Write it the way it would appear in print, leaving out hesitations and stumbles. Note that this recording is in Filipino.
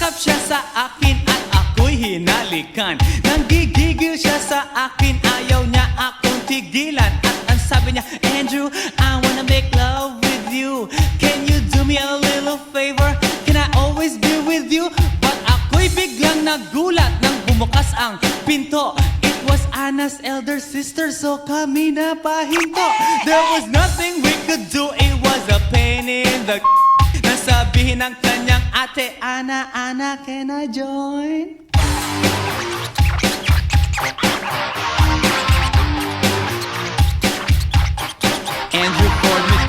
Yakap siya sa akin at ako'y hinalikan. Nanggigigil siya sa akin, ayaw niya akong tigilan. At ang sabi niya, Andrew, I wanna make love with you. Can you do me a little favor? Can I always be with you? But ako'y biglang nagulat nang bumukas ang pinto. It was Anna's elder sister, so kami na pahinto. There was nothing we could do, it was a pain in the nasabihin ng kanyang ate, Anna, Anna, can I join? Andrew called me